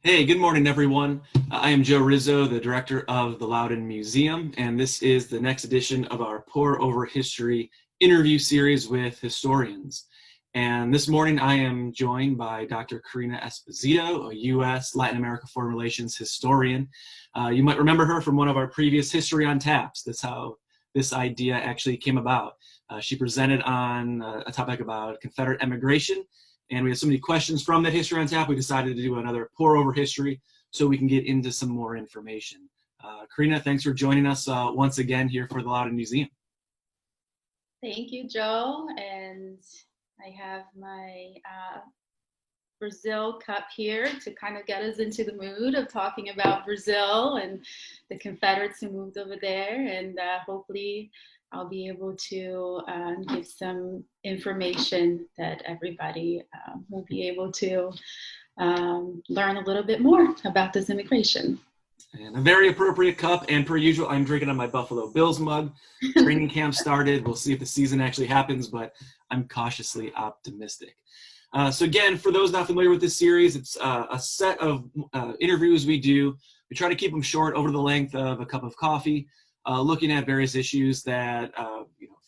Hey, good morning, everyone. I am Joe Rizzo, the director of the Loudoun Museum, and this is the next edition of our Pour Over History interview series with historians. And this morning I am joined by Dr. Karina Esposito, a U.S. Latin America Foreign Relations historian. You might remember her from one of our previous History on Taps. That's how this idea actually came about. She presented on a topic about Confederate emigration, and we had so many questions from that History on Tap, we decided to do another pour over history so we can get into some more information. Karina, thanks for joining us once again here for the Loudoun Museum. Thank you, Joe. And I have my Brazil cup here to kind of get us into the mood of talking about Brazil and the Confederates who moved over there. And hopefully I'll be able to give some information that everybody will be able to learn a little bit more about this immigration. And a very appropriate cup, and per usual, I'm drinking on my Buffalo Bills mug. Training camp started. We'll see if the season actually happens, but I'm cautiously optimistic. So again, for those not familiar with this series, it's a set of interviews we do. We try to keep them short, over the length of a cup of coffee, looking at various issues that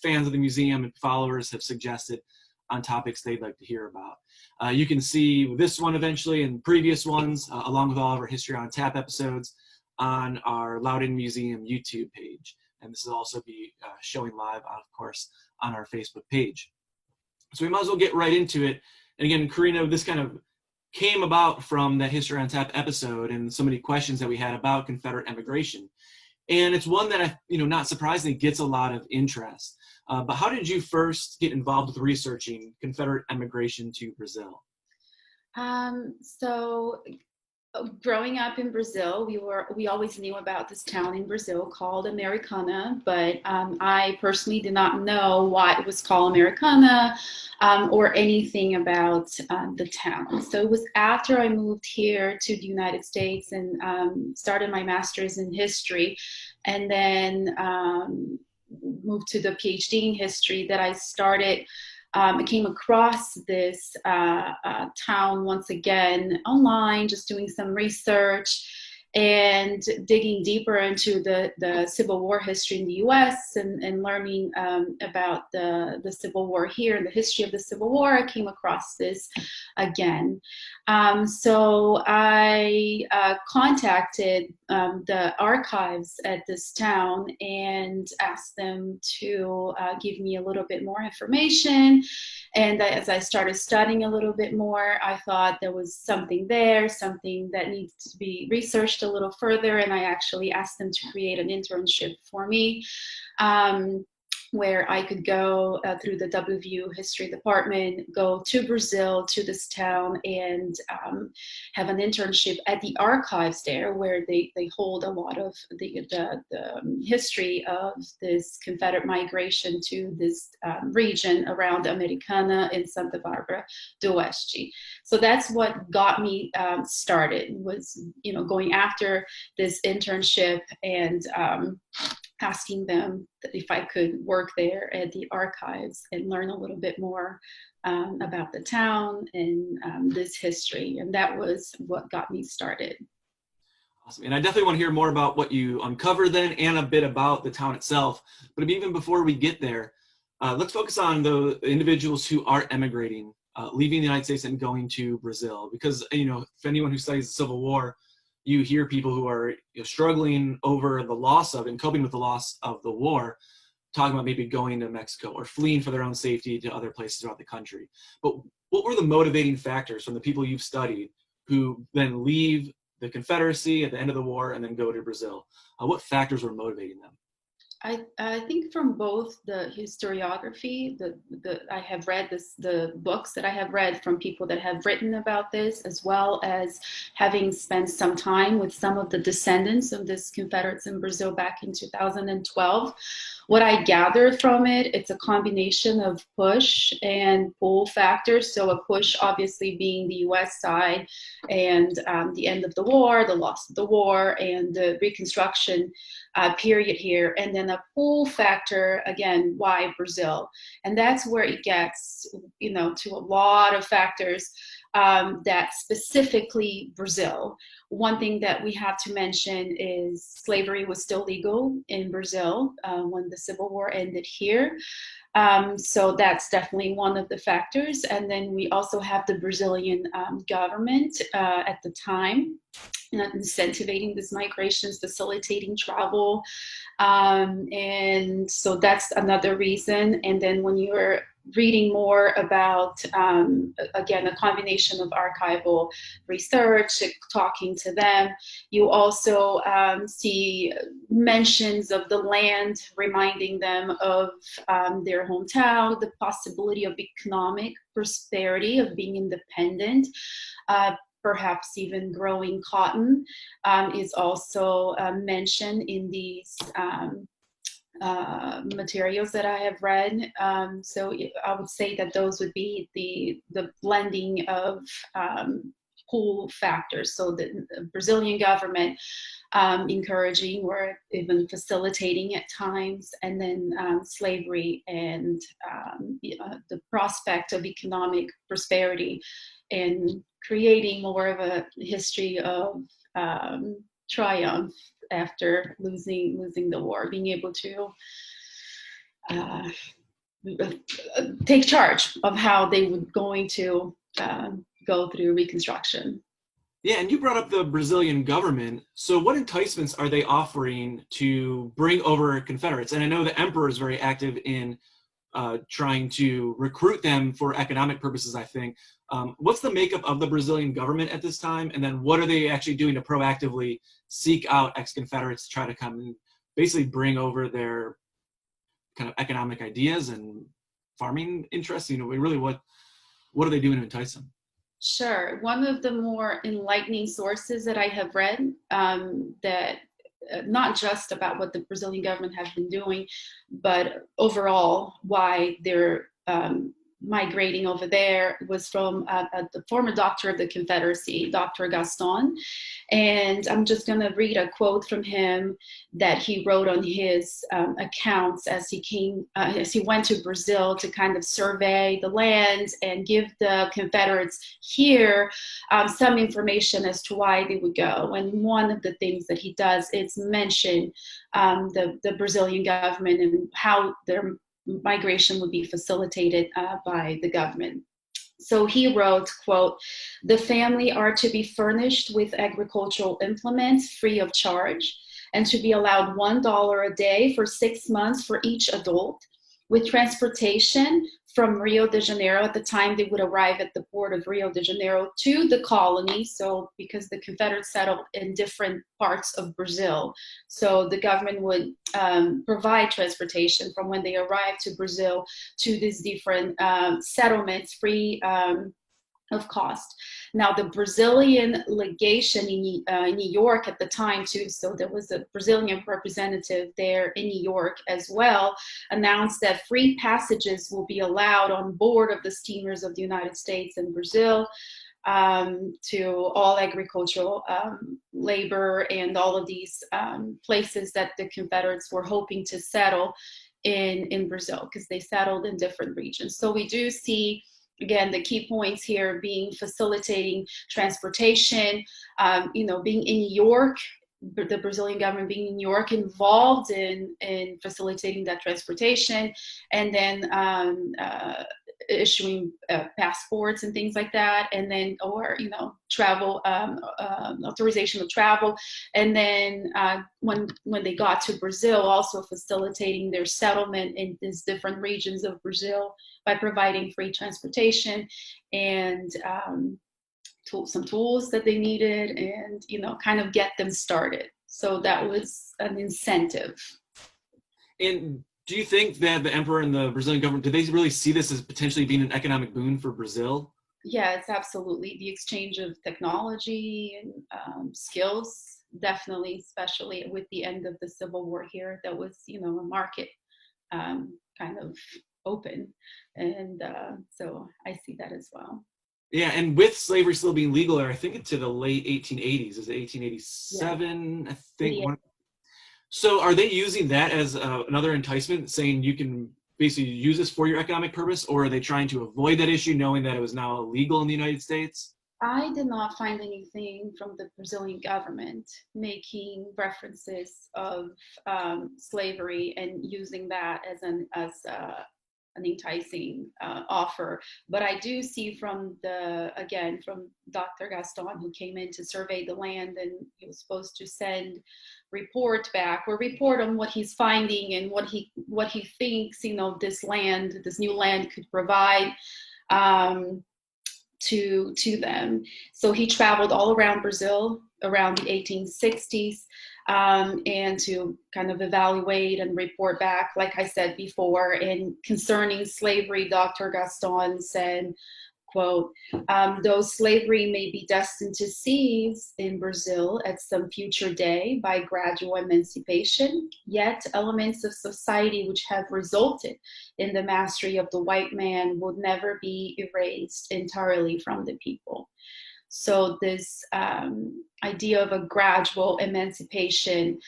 fans of the museum and followers have suggested on topics they'd like to hear about. You can see this one eventually and previous ones, along with all of our History on Tap episodes, on our Loudoun Museum YouTube page. And this will also be showing live, of course, on our Facebook page. So we might as well get right into it. And again, Karina, this kind of came about from that History on Tap episode and so many questions that we had about Confederate emigration. And it's one that, not surprisingly, gets a lot of interest. But how did you first get involved with researching Confederate emigration to Brazil? So growing up in Brazil, we always knew about this town in Brazil called Americana, but I personally did not know why it was called Americana or anything about the town. So it was after I moved here to the United States and started my master's in history, and then moved to the PhD in history that I came across this town once again online, just doing some research and digging deeper into the Civil War history in the US and learning about the Civil War here and the history of the Civil War. I came across this again. So I contacted the archives at this town and asked them to give me a little bit more information. And as I started studying a little bit more, I thought there was something there, something that needs to be researched a little further. And I actually asked them to create an internship for me, where I could go through the WVU history department, go to Brazil, to this town, and have an internship at the archives there, where they hold a lot of the history of this Confederate migration to this region around Americana and Santa Barbara do Oeste. So that's what got me started, was going after this internship and asking them if I could work there at the archives and learn a little bit more about the town and this history. And that was what got me started. Awesome. And I definitely want to hear more about what you uncovered then and a bit about the town itself. But even before we get there, let's focus on the individuals who are emigrating, leaving the United States and going to Brazil. Because, if anyone who studies the Civil War, you hear people who are struggling over the loss of and coping with the loss of the war, talking about maybe going to Mexico or fleeing for their own safety to other places throughout the country. But what were the motivating factors from the people you've studied who then leave the Confederacy at the end of the war and then go to Brazil? What factors were motivating them? I think from both the historiography, I have read the books that I have read from people that have written about this, as well as having spent some time with some of the descendants of this Confederates in Brazil back in 2012. What I gathered from it, it's a combination of push and pull factors. So a push obviously being the US side and the end of the war, the loss of the war, and the Reconstruction period here. And then a pull factor, again, why Brazil? And that's where it gets, to a lot of factors. that specifically Brazil. One thing that we have to mention is slavery was still legal in Brazil when the Civil War ended here. So that's definitely one of the factors. And then we also have the Brazilian government at the time incentivizing these migrations, facilitating travel. And so that's another reason. And then when you're reading more about, again, a combination of archival research, talking to them, you also see mentions of the land, reminding them of their hometown, the possibility of economic prosperity, of being independent. Perhaps even growing cotton is also mentioned in these materials that I have read. So I would say that those would be the blending of pull factors. So the Brazilian government encouraging or even facilitating at times, and then slavery and the prospect of economic prosperity, and creating more of a history of triumph after losing the war, being able to take charge of how they were going to go through Reconstruction. Yeah, and you brought up the Brazilian government. So what enticements are they offering to bring over Confederates? And I know the emperor is very active in trying to recruit them for economic purposes, I think. What's the makeup of the Brazilian government at this time? And then what are they actually doing to proactively seek out ex-Confederates to try to come and basically bring over their kind of economic ideas and farming interests? You know, really, what are they doing to entice them? Sure. One of the more enlightening sources that I have read that not just about what the Brazilian government has been doing, but overall why they're migrating over there, was from the former doctor of the Confederacy, Dr. Gaston. And I'm just going to read a quote from him that he wrote on his accounts as he went to Brazil to kind of survey the land and give the Confederates here some information as to why they would go. And one of the things that he does is mention the Brazilian government and how their migration would be facilitated by the government. So he wrote, quote, "The family are to be furnished with agricultural implements free of charge, and to be allowed $1 a day for 6 months for each adult, with transportation from Rio de Janeiro." At the time they would arrive at the port of Rio de Janeiro to the colony. So because the Confederates settled in different parts of Brazil, so the government would provide transportation from when they arrived to Brazil to these different settlements free of cost. Now, the Brazilian legation in New York at the time too, so there was a Brazilian representative there in New York as well, announced that free passages will be allowed on board of the steamers of the United States and Brazil to all agricultural labor and all of these places that the Confederates were hoping to settle in Brazil, because they settled in different regions. So we do see, again, the key points here being facilitating transportation, being in New York, the Brazilian government being in New York involved in facilitating that transportation, and then issuing passports and things like that, and then, or, travel, authorization of travel. And then when they got to Brazil, also facilitating their settlement in these different regions of Brazil by providing free transportation and some tools that they needed, and kind of get them started. So that was an incentive. And do you think that the emperor and the Brazilian government, do they really see this as potentially being an economic boon for Brazil? Yeah, it's absolutely the exchange of technology and skills, definitely, especially with the end of the Civil War here. That was, a market kind of open. And so I see that as well. Yeah, and with slavery still being legal, I think to the late 1880s, is it 1887? Yeah. I think. Yeah. So are they using that as another enticement, saying you can basically use this for your economic purpose, or are they trying to avoid that issue knowing that it was now illegal in the United States? I did not find anything from the Brazilian government making references of slavery and using that as an enticing offer. But I do see from Dr. Gaston, who came in to survey the land, and he was supposed to send report back or report on what he's finding and what he thinks, this new land could provide to them. So he traveled all around Brazil around the 1860s, and to kind of evaluate and report back, like I said before. And concerning slavery, Dr. Gaston said, quote, though slavery may be destined to cease in Brazil at some future day by gradual emancipation, yet elements of society which have resulted in the mastery of the white man would never be erased entirely from the people. So this idea of a gradual emancipation,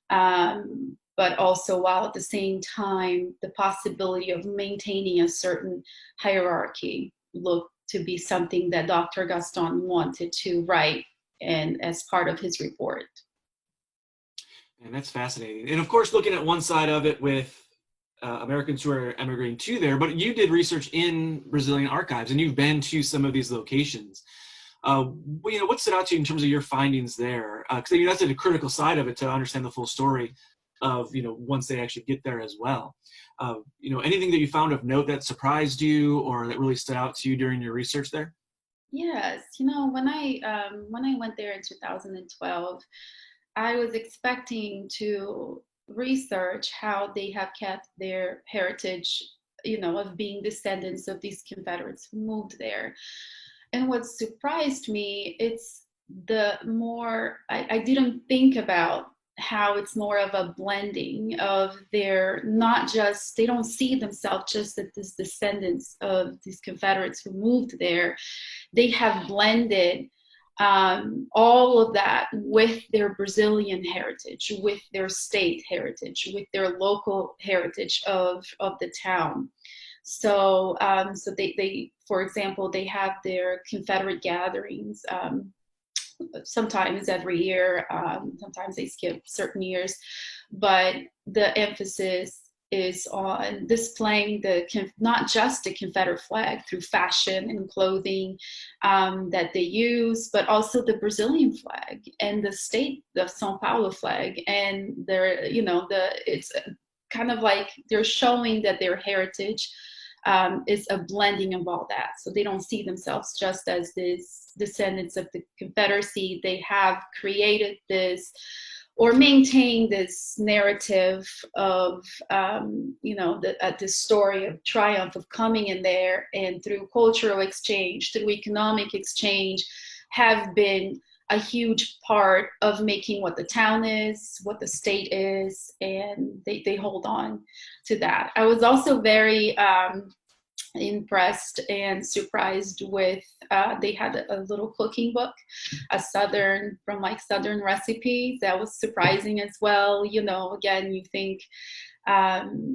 but also while at the same time the possibility of maintaining a certain hierarchy looked to be something that Dr. Gaston wanted to write and as part of his report. And that's fascinating. And of course, looking at one side of it with Americans who are emigrating to there, but you did research in Brazilian archives and you've been to some of these locations. What stood out to you in terms of your findings there? Because that's a critical side of it to understand the full story of, once they actually get there as well. Anything that you found of note that surprised you or that really stood out to you during your research there? Yes, when I went there in 2012, I was expecting to research how they have kept their heritage, of being descendants of these Confederates who moved there. And what surprised me, it's I didn't think about how it's more of a blending of they don't see themselves just as these descendants of these Confederates who moved there. They have blended all of that with their Brazilian heritage, with their state heritage, with their local heritage of the town. So, they, for example, they have their Confederate gatherings sometimes every year. Sometimes they skip certain years, but the emphasis is on displaying not just the Confederate flag through fashion and clothing that they use, but also the Brazilian flag and the state of São Paulo flag. And it's kind of like they're showing that their heritage is a blending of all that. So they don't see themselves just as these descendants of the Confederacy. They have created this or maintained this narrative of, this story of triumph of coming in there, and through cultural exchange, through economic exchange, have been a huge part of making what the town is, what the state is, and they hold on to that. I was also very impressed and surprised with, they had a little cooking book, Southern recipes. That was surprising as well. Again, you think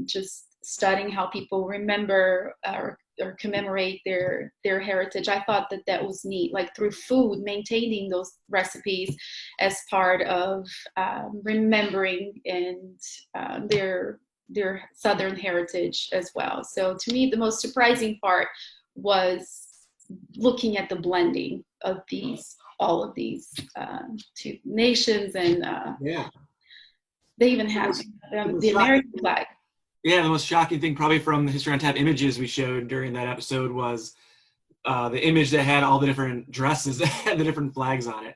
just studying how people remember or commemorate their heritage. I thought that was neat, like through food, maintaining those recipes as part of remembering and their Southern heritage as well. So to me, the most surprising part was looking at the blending of all of these two nations, and they even have the American flag. Yeah, the most shocking thing probably from the History on Tap images we showed during that episode was the image that had all the different dresses that had the different flags on it.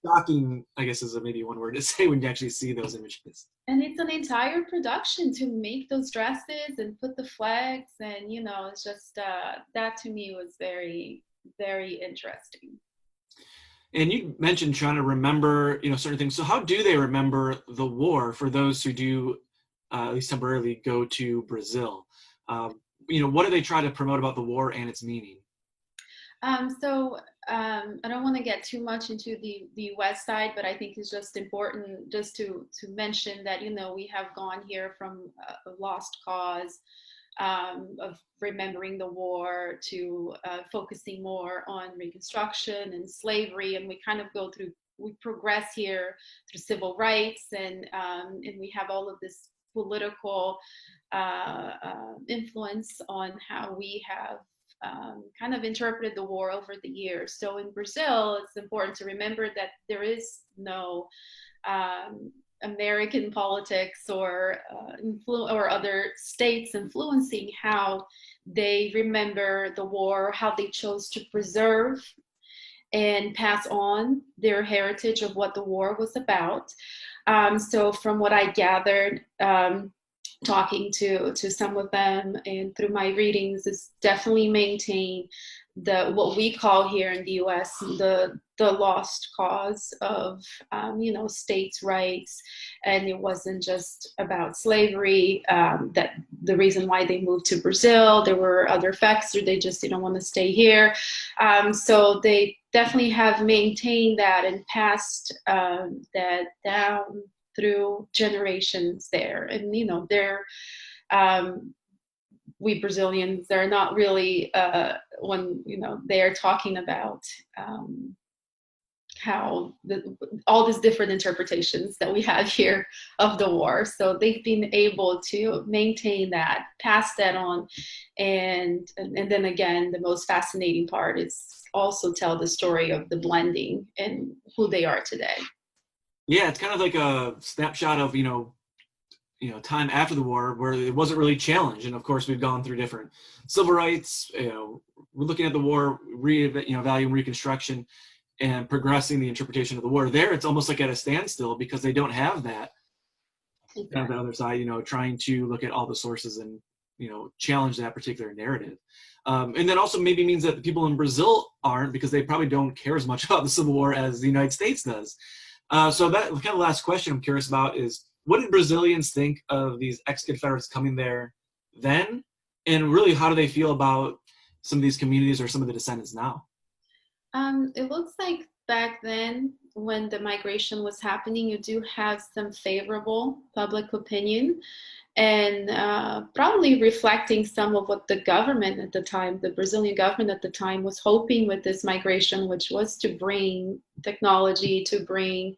Shocking, I guess, is maybe one word to say when you actually see those images. And it's an entire production to make those dresses and put the flags, and it's just that to me was very, very interesting. And you mentioned trying to remember, certain things. So how do they remember the war for those who do, at least temporarily, go to Brazil? What do they try to promote about the war and its meaning? I don't want to get too much into the West side, but I think it's just important just to mention that, we have gone here from a lost cause of remembering the war to focusing more on Reconstruction and slavery, and we progress here through civil rights, and we have all of this political influence on how we have kind of interpreted the war over the years. So in Brazil, it's important to remember that there is no American politics or other states influencing how they remember the war, how they chose to preserve and pass on their heritage of what the war was about. So from what I gathered, talking to some of them and through my readings, is definitely maintain what we call here in the U.S. the lost cause of states' rights, and it wasn't just about slavery. That the reason why they moved to Brazil, there were other factors, or they just didn't want to stay here. So they definitely have maintained that and passed that down through generations there, and they're we Brazilians are not really when they're talking about how all these different interpretations that we have here of the war. So they've been able to maintain that, pass that on, and then again, the most fascinating part is also tell the story of the blending and who they are today. Yeah, it's kind of like a snapshot of time after the war where it wasn't really challenged, and of course we've gone through different civil rights. We're looking at the war, value and Reconstruction, and progressing the interpretation of the war. There, it's almost like at a standstill because they don't have that. Exactly. Kind of the other side, trying to look at all the sources and challenge that particular narrative. And that also maybe means that the people in Brazil aren't, because they probably don't care as much about the Civil War as the United States does. So that kind of last question I'm curious about is, what did Brazilians think of these ex-Confederates coming there then? And really, how do they feel about some of these communities or some of the descendants now? It looks like back then, when the migration was happening, you do have some favorable public opinion, and probably reflecting some of what the government at the time, the Brazilian government at the time, was hoping with this migration, which was to bring technology, to bring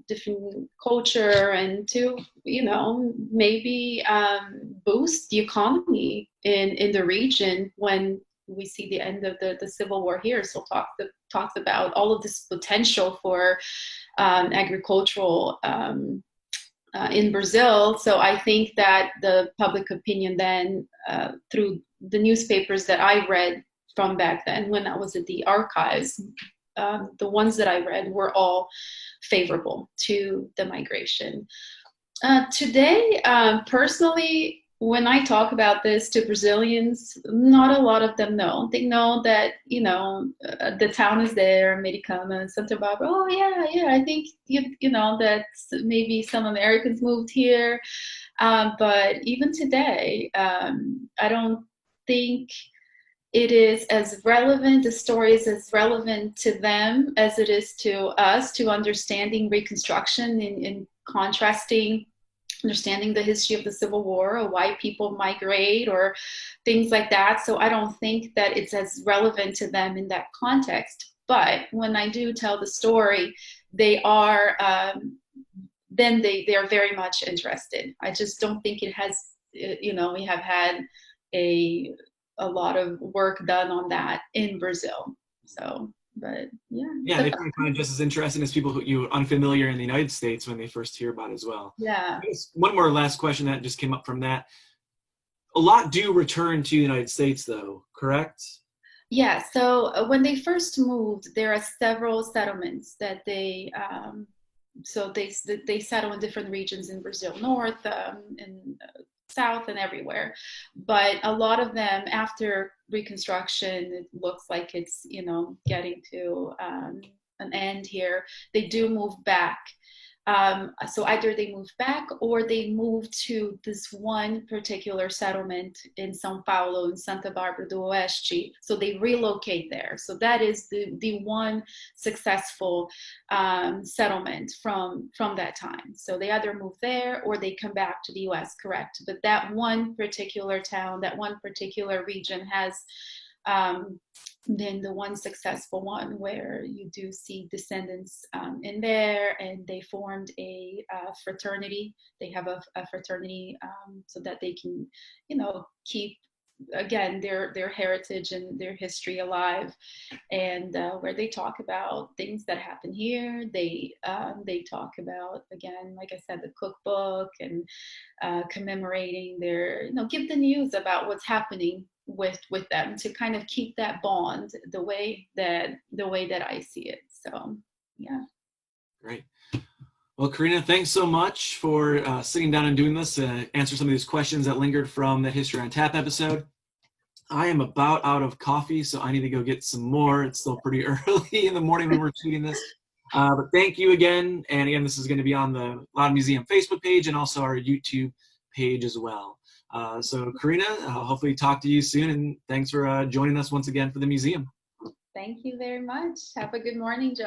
different culture, and to maybe boost the economy in the region. When we see the end of the Civil War here, so talks about all of this potential for agricultural in Brazil. So I think that the public opinion then, through the newspapers that I read from back then when I was at the archives, the ones that I read were all favorable to the migration. Today, personally, when I talk about this to Brazilians, not a lot of them know. They know that, the town is there, Americana, Santa Barbara. Oh, yeah, I think, that maybe some Americans moved here. But even today, I don't think it is as relevant, the story is as relevant to them as it is to us, to understanding Reconstruction in understanding the history of the Civil War, or why people migrate, or things like that. So I don't think that it's as relevant to them in that context. But when I do tell the story, they are then they are very much interested. I just don't think it has, we have had a lot of work done on that in Brazil. So, but yeah, they find it just as interesting as people who unfamiliar in the United States when they first hear about it as well. Yeah. One more last question that just came up from that. A lot do return to the United States, though, correct? Yeah. So when they first moved, there are several settlements that they settle in different regions in Brazil, north and south and everywhere. But a lot of them, after Reconstruction, it looks like it's getting to an end here. They do move back So either they moved back or they moved to this one particular settlement in São Paulo, in Santa Bárbara do Oeste. So they relocate there. So that is the one successful settlement from that time. So they either move there or they come back to the U.S., correct? But that one particular town, that one particular region has been the one successful one where you do see descendants in there, and they formed a fraternity. They have a fraternity so that they can, keep again their heritage and their history alive, and where they talk about things that happen here. They talk about, again, like I said, the cookbook, and commemorating their, give the news about what's happening with them, to kind of keep that bond the way that I see it. So yeah. Great. Well, Karina, thanks so much for sitting down and doing this, answer some of these questions that lingered from the History on Tap episode. I am about out of coffee, so I need to go get some more. It's still pretty early in the morning when we're shooting this. But thank you again. And again, this is going to be on the Loudoun Museum Facebook page and also our YouTube page as well. So Karina, I'll hopefully talk to you soon, and thanks for joining us once again for the museum. Thank you very much. Have a good morning, Joe.